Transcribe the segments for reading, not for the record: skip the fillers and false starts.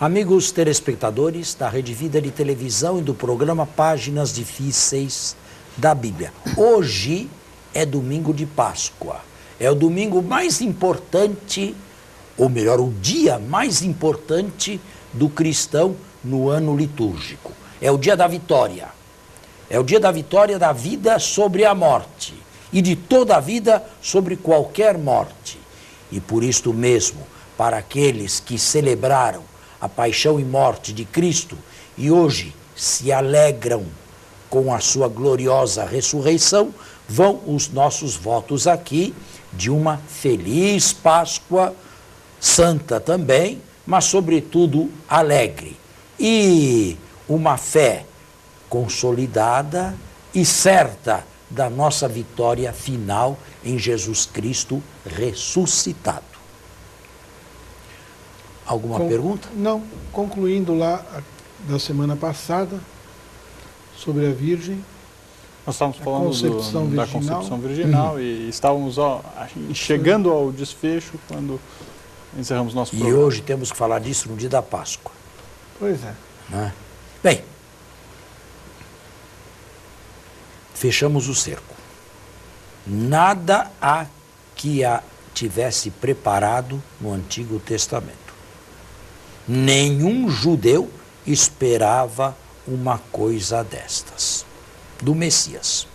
Amigos telespectadores da Rede Vida de Televisão e do programa Páginas Difíceis da Bíblia. Hoje é domingo de Páscoa. É o domingo mais importante, ou melhor, o dia mais importante do cristão no ano litúrgico. É o dia da vitória. É o dia da vitória da vida sobre a morte e de toda a vida sobre qualquer morte. E por isto mesmo, para aqueles que celebraram a paixão e morte de Cristo e hoje se alegram com a sua gloriosa ressurreição, vão os nossos votos aqui de uma feliz Páscoa, santa também, mas sobretudo alegre. E uma fé consolidada e certa da nossa vitória final em Jesus Cristo ressuscitado. Alguma pergunta? Não. Concluindo lá da semana passada, sobre a Virgem. Nós estávamos falando da concepção virginal e estávamos chegando ao desfecho quando encerramos nosso programa. E hoje temos que falar disso no dia da Páscoa. Pois é. Né? Bem, fechamos o cerco. Nada há que a tivesse preparado no Antigo Testamento. Nenhum judeu esperava uma coisa destas, do Messias.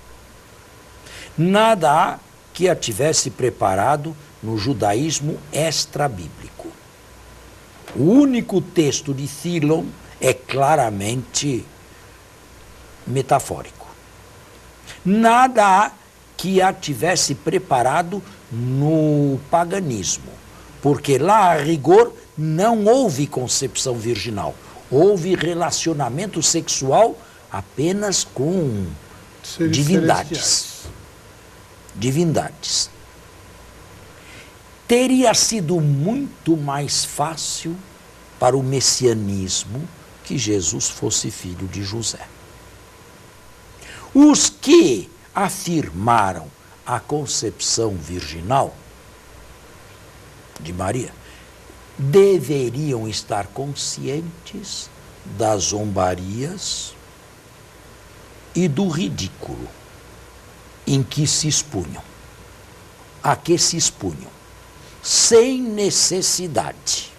Nada há que a tivesse preparado no judaísmo extra-bíblico. O único texto de Filon é claramente metafórico. Nada há que a tivesse preparado no paganismo, porque lá, a rigor, não houve concepção virginal. Houve relacionamento sexual apenas com divindades. Divindades. Teria sido muito mais fácil para o messianismo que Jesus fosse filho de José. Os que afirmaram a concepção virginal de Maria deveriam estar conscientes das zombarias e do ridículo em que se expunham, a que se expunham, sem necessidade,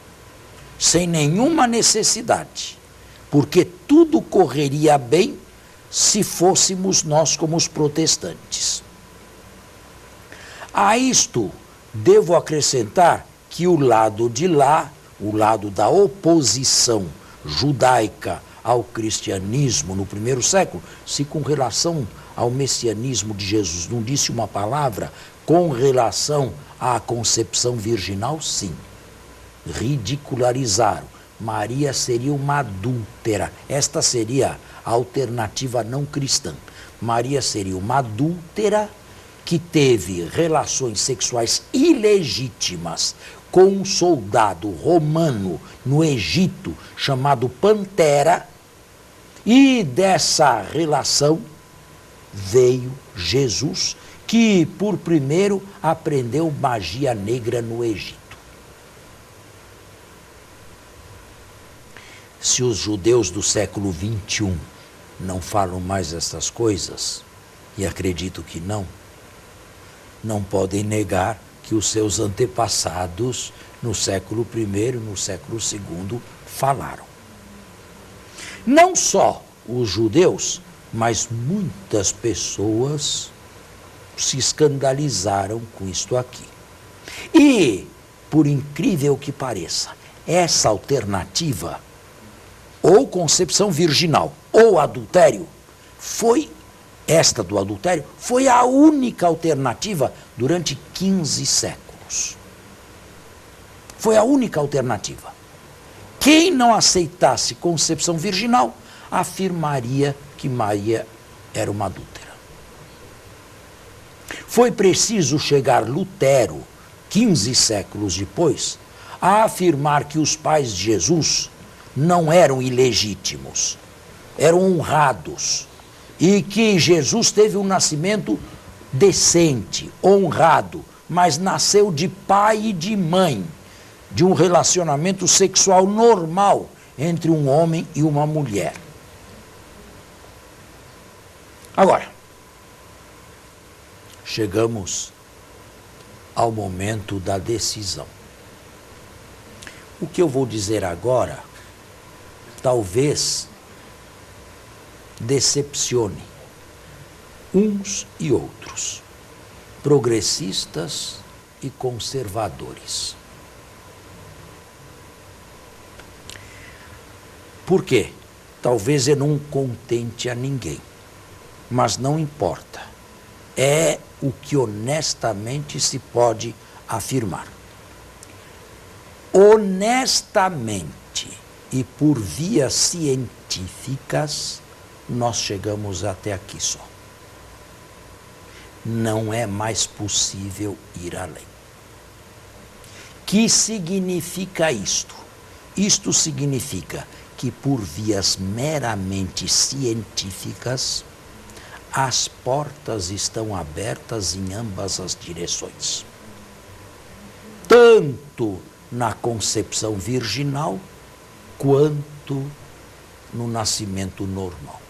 sem nenhuma necessidade, porque tudo correria bem se fôssemos nós como os protestantes. A isto devo acrescentar que o lado de lá, o lado da oposição judaica ao cristianismo no primeiro século, se com relação ao messianismo de Jesus não disse uma palavra, com relação à concepção virginal, sim. Ridicularizaram. Maria seria uma adúltera. Esta seria a alternativa não cristã. Maria seria uma adúltera que teve relações sexuais ilegítimas com um soldado romano no Egito chamado Pantera, e dessa relação veio Jesus, que por primeiro aprendeu magia negra no Egito. Se os judeus do século XXI não falam mais essas coisas, e acredito que não podem negar que os seus antepassados no século I, no século II, falaram. Não só os judeus, mas muitas pessoas se escandalizaram com isto aqui. E, por incrível que pareça, essa alternativa, ou concepção virginal, ou adultério, esta do adultério foi a única alternativa durante 15 séculos. Foi a única alternativa. Quem não aceitasse concepção virginal afirmaria que Maria era uma adúltera. Foi preciso chegar Lutero, 15 séculos depois, a afirmar que os pais de Jesus não eram ilegítimos, eram honrados, e que Jesus teve um nascimento decente, honrado, mas nasceu de pai e de mãe, de um relacionamento sexual normal entre um homem e uma mulher. Agora, chegamos ao momento da decisão. O que eu vou dizer agora, talvez decepcione uns e outros, progressistas e conservadores. Por quê? Talvez eu não contente a ninguém, mas não importa. É o que honestamente se pode afirmar. Honestamente e por vias científicas, nós chegamos até aqui só. Não é mais possível ir além. Que significa isto? Isto significa que por vias meramente científicas, as portas estão abertas em ambas as direções. Tanto na concepção virginal, quanto no nascimento normal.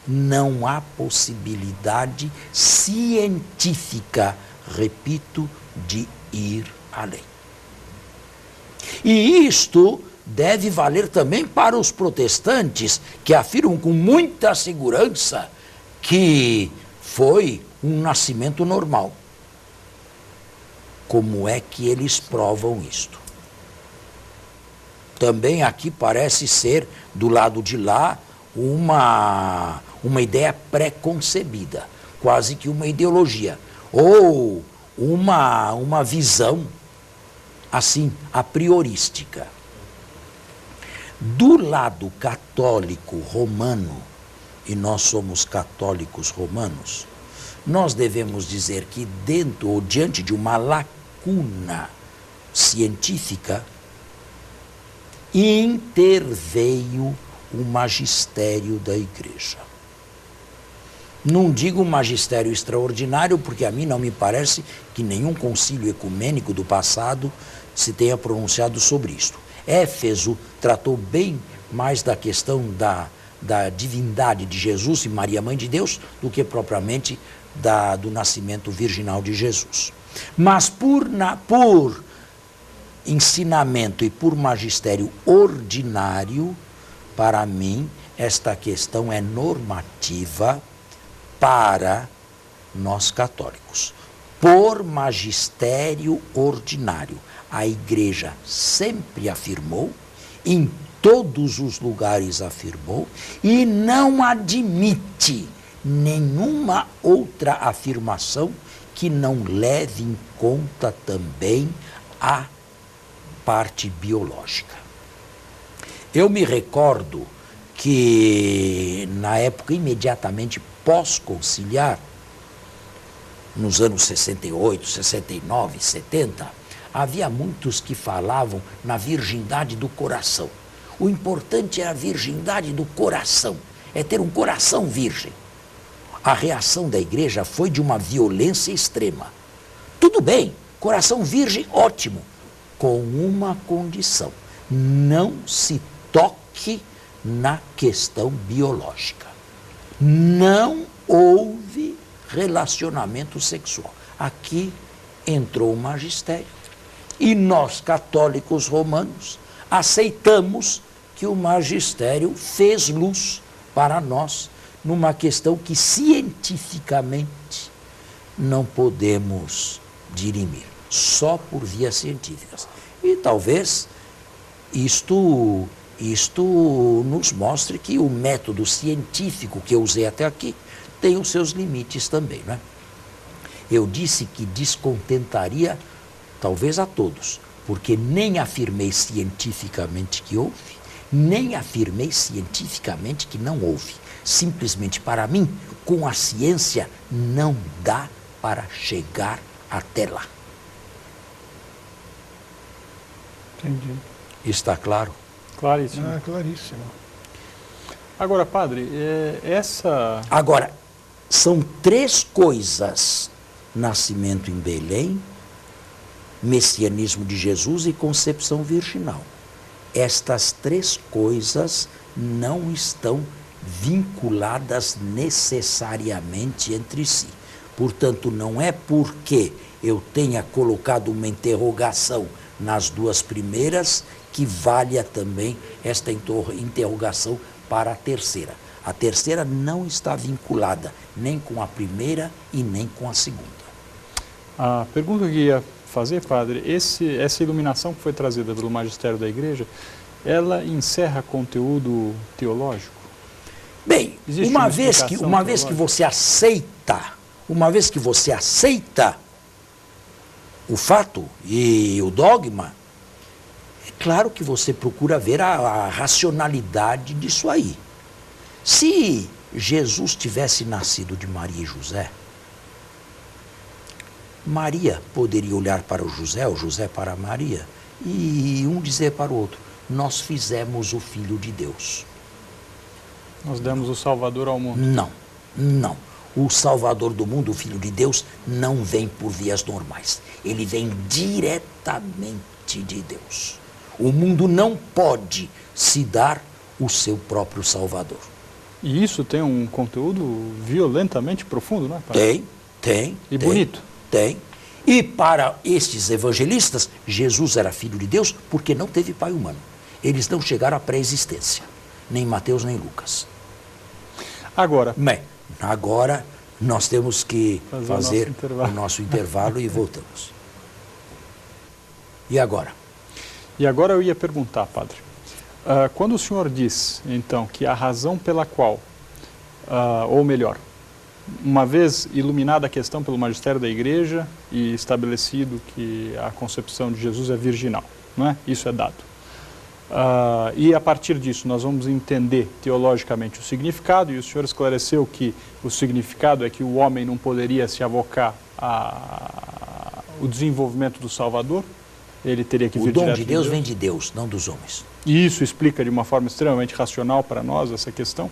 Não há possibilidade científica, repito, de ir além. E isto deve valer também para os protestantes, que afirmam com muita segurança que foi um nascimento normal. Como é que eles provam isto? Também aqui parece ser, do lado de lá, uma ideia pré-concebida, quase que uma ideologia, ou uma visão, assim, a priorística. Do lado católico romano, e nós somos católicos romanos, nós devemos dizer que dentro ou diante de uma lacuna científica, interveio o magistério da Igreja. Não digo magistério extraordinário, porque a mim não me parece que nenhum concílio ecumênico do passado se tenha pronunciado sobre isto. Éfeso tratou bem mais da questão da divindade de Jesus e Maria, Mãe de Deus, do que propriamente do nascimento virginal de Jesus. Mas por ensinamento e por magistério ordinário, para mim, esta questão é normativa para nós católicos. Por magistério ordinário, a Igreja sempre afirmou, em todos os lugares afirmou, e não admite nenhuma outra afirmação que não leve em conta também a parte biológica. Eu me recordo que na época imediatamente pós-conciliar, nos anos 68, 69, 70, havia muitos que falavam na virgindade do coração. O importante é a virgindade do coração, é ter um coração virgem. A reação da Igreja foi de uma violência extrema. Tudo bem, coração virgem, ótimo, com uma condição: não se toque na questão biológica. Não houve relacionamento sexual. Aqui entrou o magistério e nós, católicos romanos, aceitamos que o magistério fez luz para nós numa questão que cientificamente não podemos dirimir, só por vias científicas. E talvez isto nos mostre que o método científico que eu usei até aqui tem os seus limites também, não é? Eu disse que descontentaria talvez a todos, porque nem afirmei cientificamente que houve, nem afirmei cientificamente que não houve. Simplesmente, para mim, com a ciência não dá para chegar até lá. Entendi. Está claro? Claríssimo. Ah, claríssimo. Agora, padre, Agora, são três coisas: nascimento em Belém, messianismo de Jesus e concepção virginal. Estas três coisas não estão vinculadas necessariamente entre si. Portanto, não é porque eu tenha colocado uma interrogação nas duas primeiras que valha também esta interrogação para a terceira. A terceira não está vinculada nem com a primeira e nem com a segunda. A pergunta que eu ia fazer, padre, essa iluminação que foi trazida pelo magistério da Igreja, ela encerra conteúdo teológico? Bem, uma vez que você aceita o fato e o dogma, é claro que você procura ver a racionalidade disso aí. Se Jesus tivesse nascido de Maria e José, Maria poderia olhar para o José para Maria, e um dizer para o outro, nós fizemos o Filho de Deus. Nós demos o Salvador ao mundo. Não. O Salvador do mundo, o Filho de Deus, não vem por vias normais. Ele vem diretamente de Deus. O mundo não pode se dar o seu próprio Salvador. E isso tem um conteúdo violentamente profundo, não é, padre? Tem. E bonito. Tem. E para estes evangelistas, Jesus era Filho de Deus porque não teve pai humano. Eles não chegaram à pré-existência. Nem Mateus, nem Lucas. Agora nós temos que fazer o nosso intervalo e voltamos. E agora? E agora eu ia perguntar, padre, quando o senhor diz, então, que a razão pela qual, ou melhor, uma vez iluminada a questão pelo magistério da Igreja e estabelecido que a concepção de Jesus é virginal, não é? Isso é dado. E a partir disso nós vamos entender teologicamente o significado, e o senhor esclareceu que o significado é que o homem não poderia se avocar ao desenvolvimento do Salvador, ele teria que vir direto de Deus. O dom de Deus vem de Deus, não dos homens. E isso explica de uma forma extremamente racional para nós essa questão.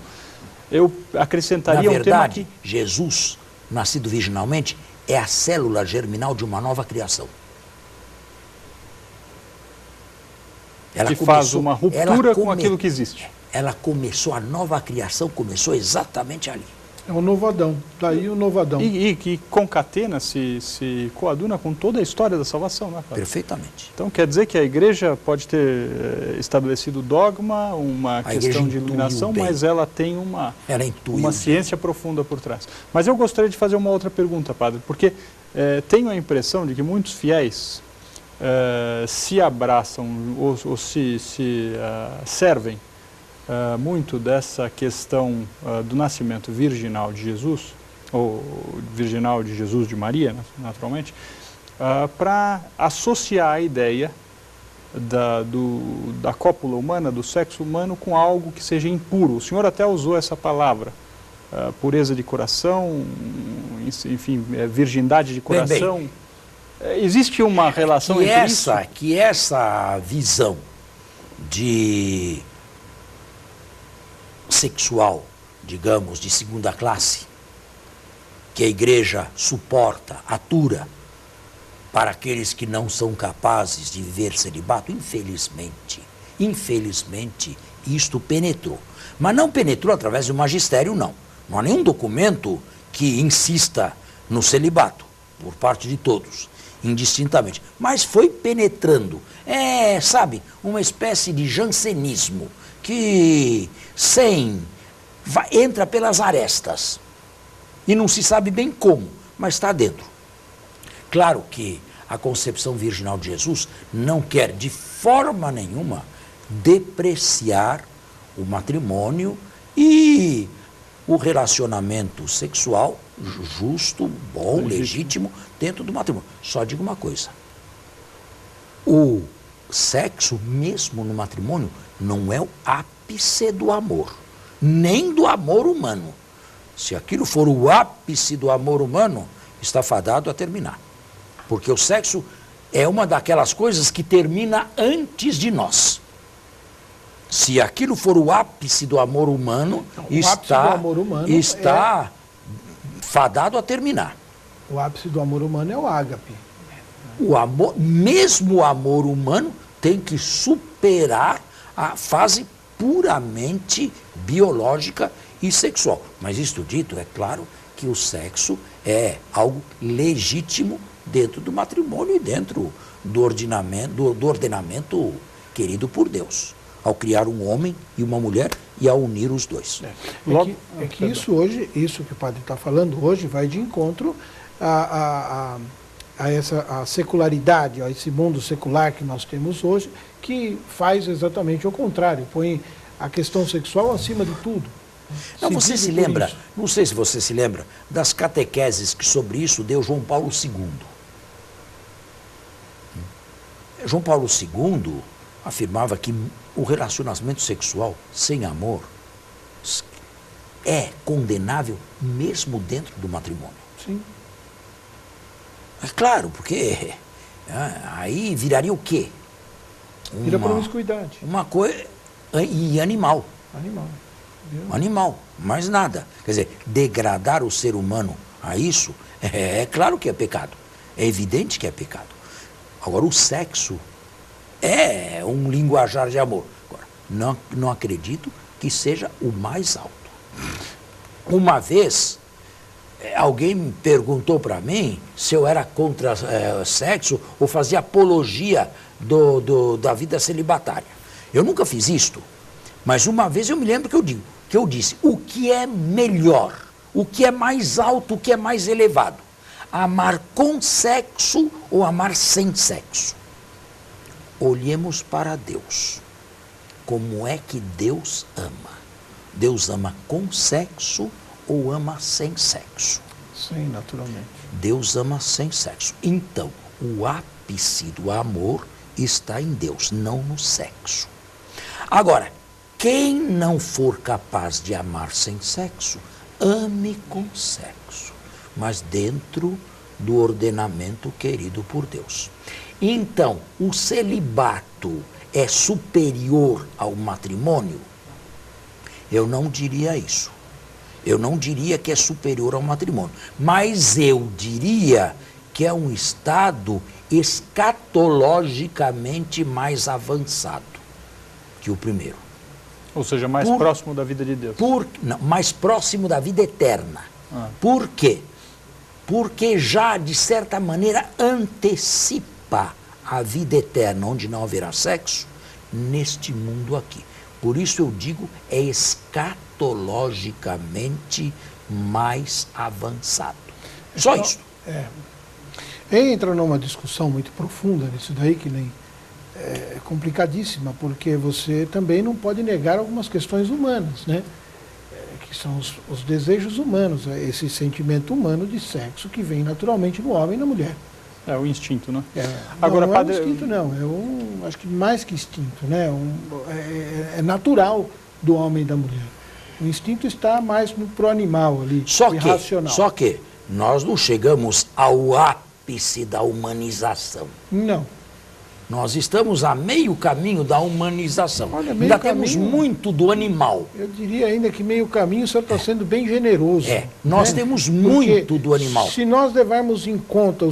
Eu acrescentaria um tema que Jesus, nascido virginalmente, é a célula germinal de uma nova criação. Que faz uma ruptura com aquilo que existe. A nova criação começou exatamente ali. É o novo Adão, daí o novo Adão. E que concatena, se coaduna com toda a história da salvação, né, padre? Perfeitamente. Então quer dizer que a Igreja pode ter estabelecido dogma, uma questão de iluminação, mas ela tem uma ciência profunda por trás. Mas eu gostaria de fazer uma outra pergunta, padre, porque tenho a impressão de que muitos fiéis se abraçam ou se servem muito dessa questão do nascimento virginal de Jesus, ou virginal de Jesus de Maria, naturalmente, para associar a ideia da cópula humana, do sexo humano, com algo que seja impuro. O senhor até usou essa palavra, pureza de coração, enfim, virgindade de coração. Existe uma relação entre isso? Que essa visão de sexual, digamos, de segunda classe, que a Igreja suporta, atura, para aqueles que não são capazes de viver celibato, infelizmente, isto penetrou. Mas não penetrou através do magistério, não. Não há nenhum documento que insista no celibato, por parte de todos, indistintamente. Mas foi penetrando. Sabe, uma espécie de jansenismo que entra pelas arestas. E não se sabe bem como, mas está dentro. Claro que a concepção virginal de Jesus não quer de forma nenhuma depreciar o matrimônio e o relacionamento sexual justo, bom, legítimo, dentro do matrimônio. Só digo uma coisa, o sexo, mesmo no matrimônio, não é o ápice do amor, nem do amor humano. Se aquilo for o ápice do amor humano, está fadado a terminar. Porque o sexo é uma daquelas coisas que termina antes de nós. Se aquilo for o ápice do amor humano, está fadado a terminar. O ápice do amor humano é o ágape. Mesmo o amor humano tem que superar a fase puramente biológica e sexual. Mas isto dito, é claro que o sexo é algo legítimo dentro do matrimônio e dentro do ordenamento querido por Deus, ao criar um homem e uma mulher e ao unir os dois. É que isso hoje, isso que o padre está falando hoje, vai de encontro a secularidade, a esse mundo secular que nós temos hoje, que faz exatamente o contrário, põe a questão sexual acima de tudo. Não, você se lembra, não sei se você se lembra, das catequeses que sobre isso deu João Paulo II. João Paulo II afirmava que o relacionamento sexual sem amor é condenável mesmo dentro do matrimônio. Sim. É claro, porque aí viraria o quê? Vira promiscuidade. Uma coisa. E animal. Animal, mais nada. Quer dizer, degradar o ser humano a isso, é claro que é pecado. É evidente que é pecado. Agora, o sexo é um linguajar de amor. Agora, não acredito que seja o mais alto. Uma vez, alguém me perguntou para mim se eu era contra sexo ou fazia apologia da vida celibatária. Eu nunca fiz isto, mas uma vez eu me lembro que eu disse, o que é melhor, o que é mais alto, o que é mais elevado? Amar com sexo ou amar sem sexo? Olhemos para Deus. Como é que Deus ama? Deus ama com sexo ou ama sem sexo? Sim, naturalmente. Deus ama sem sexo. Então, o ápice do amor está em Deus, não no sexo. Agora, quem não for capaz de amar sem sexo, ame com sexo, mas dentro do ordenamento querido por Deus. Então, o celibato é superior ao matrimônio? Eu não diria isso. Eu não diria que é superior ao matrimônio, mas eu diria que é um estado escatologicamente mais avançado que o primeiro. Ou seja, mais próximo da vida de Deus. Não, mais próximo da vida eterna. Por quê? Porque já, de certa maneira, antecipa a vida eterna, onde não haverá sexo, neste mundo aqui. Por isso eu digo, é escatologicamente mais avançado. Só então, isso. Entra numa discussão muito profunda nisso daí, que nem é complicadíssima, porque você também não pode negar algumas questões humanas, né? Que são os desejos humanos, esse sentimento humano de sexo que vem naturalmente no homem e na mulher. É o instinto, né? Agora, não padre... é um instinto, não. Acho que mais que instinto, né? É natural do homem e da mulher. O instinto está mais pro animal ali, irracional. Só que nós não chegamos ao ápice da humanização. Não. Nós estamos a meio caminho da humanização. Olha, ainda temos muito do animal. Eu diria ainda que meio caminho o senhor está sendo bem generoso. Nós temos muito do animal. Se nós levarmos em conta o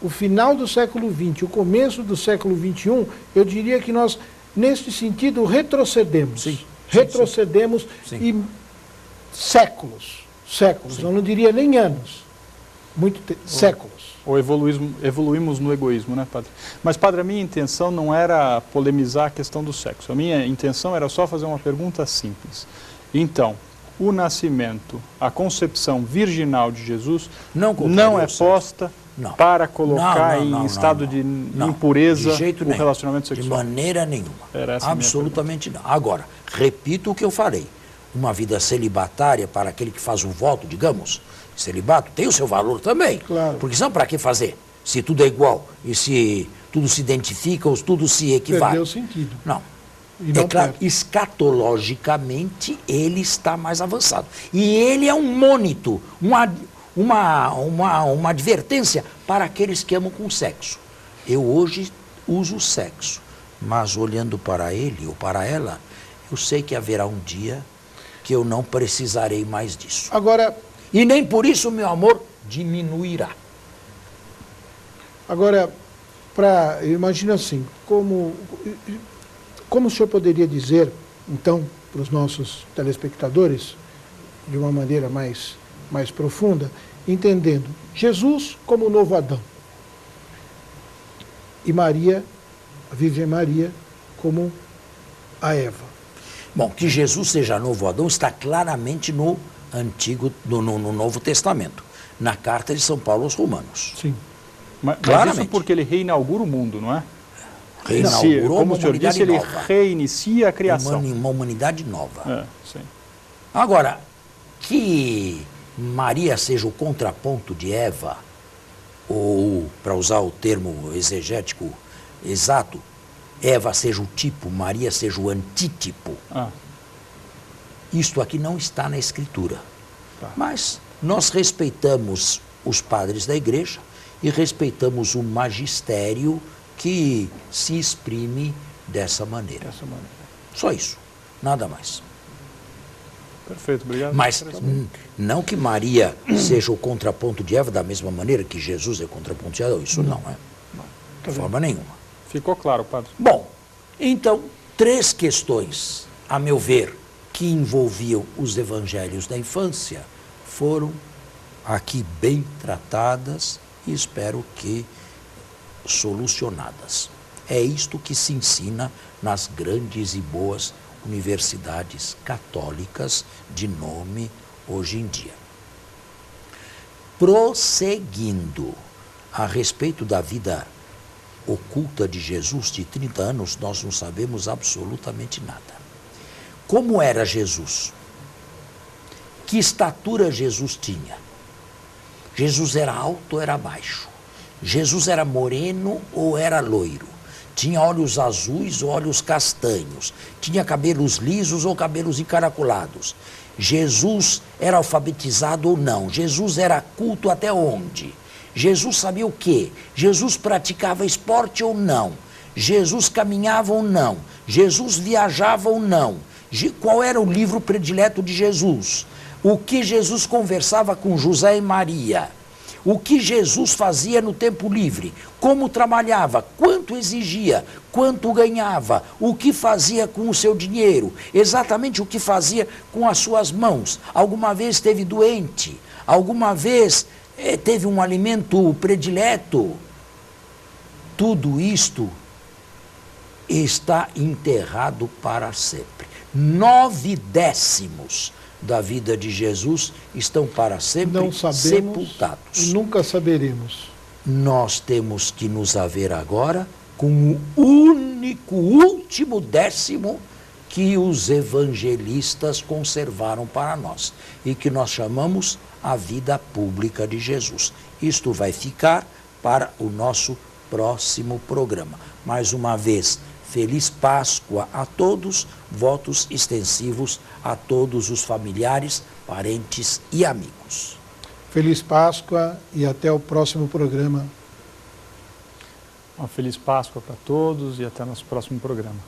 final do século XX, o começo do século XXI, eu diria que nós, nesse sentido, retrocedemos. Sim. Retrocedemos e séculos. Sim. Eu não diria nem anos. Séculos. Ou evoluímos no egoísmo, né, padre? Mas, padre, a minha intenção não era polemizar a questão do sexo. A minha intenção era só fazer uma pergunta simples. Então, o nascimento, a concepção virginal de Jesus não é posta para colocar em estado de impureza o relacionamento sexual? De maneira nenhuma. Absolutamente não. Agora, repito o que eu falei. Uma vida celibatária para aquele que faz um voto, digamos, celibato, tem o seu valor também. Claro. Porque senão, para que fazer? Se tudo é igual e se tudo se identifica ou tudo se equivale. Perdeu sentido. Não. É claro, escatologicamente ele está mais avançado. E ele é um mônito, uma advertência para aqueles que amam com sexo. Eu hoje uso o sexo, mas olhando para ele ou para ela, eu sei que haverá um dia que eu não precisarei mais disso. Agora... E nem por isso o meu amor diminuirá. Agora, eu imagino assim, como Como o senhor poderia dizer, então, para os nossos telespectadores, de uma maneira mais profunda, entendendo Jesus como o novo Adão e Maria, a Virgem Maria, como a Eva? Bom, que Jesus seja novo Adão está claramente no Novo Testamento, na carta de São Paulo aos Romanos. Sim. Mas Claramente. isso porque ele reinaugura o mundo, não é? Reinaugurou Como uma o senhor humanidade disse, ele nova. reinicia a criação. Uma humanidade nova. Sim. Agora, que Maria seja o contraponto de Eva, ou, para usar o termo exegético exato, Eva seja o tipo, Maria seja o antítipo, isto aqui não está na Escritura. Tá. Mas nós respeitamos os padres da igreja e respeitamos o magistério que se exprime dessa maneira. Só isso, nada mais. Perfeito, obrigado. Mas não que Maria seja o contraponto de Eva da mesma maneira que Jesus é contraponto de Eva, isso não é. De forma nenhuma. Ficou claro, padre. Bom, então, 3 questões, a meu ver, que envolviam os evangelhos da infância, foram aqui bem tratadas e espero que solucionadas. É isto que se ensina nas grandes e boas universidades católicas de nome hoje em dia. Prosseguindo a respeito da vida oculta de Jesus de 30 anos, nós não sabemos absolutamente nada. Como era Jesus? Que estatura Jesus tinha? Jesus era alto ou era baixo? Jesus era moreno ou era loiro? Tinha olhos azuis ou olhos castanhos? Tinha cabelos lisos ou cabelos encaracolados? Jesus era alfabetizado ou não? Jesus era culto até onde? Jesus sabia o quê? Jesus praticava esporte ou não? Jesus caminhava ou não? Jesus viajava ou não? Qual era o livro predileto de Jesus? O que Jesus conversava com José e Maria? O que Jesus fazia no tempo livre? Como trabalhava? Quanto exigia? Quanto ganhava? O que fazia com o seu dinheiro? Exatamente o que fazia com as suas mãos? Alguma vez esteve doente? Alguma vez teve um alimento predileto? Tudo isto está enterrado para sempre. 9/10 da vida de Jesus estão para sempre não sabemos sepultados. E nunca saberemos. Nós temos que nos haver agora com o único, último 10º que os evangelistas conservaram para nós e que nós chamamos a vida pública de Jesus. Isto vai ficar para o nosso próximo programa. Mais uma vez, Feliz Páscoa a todos, votos extensivos a todos os familiares, parentes e amigos. Feliz Páscoa e até o próximo programa. Uma feliz Páscoa para todos e até nosso próximo programa.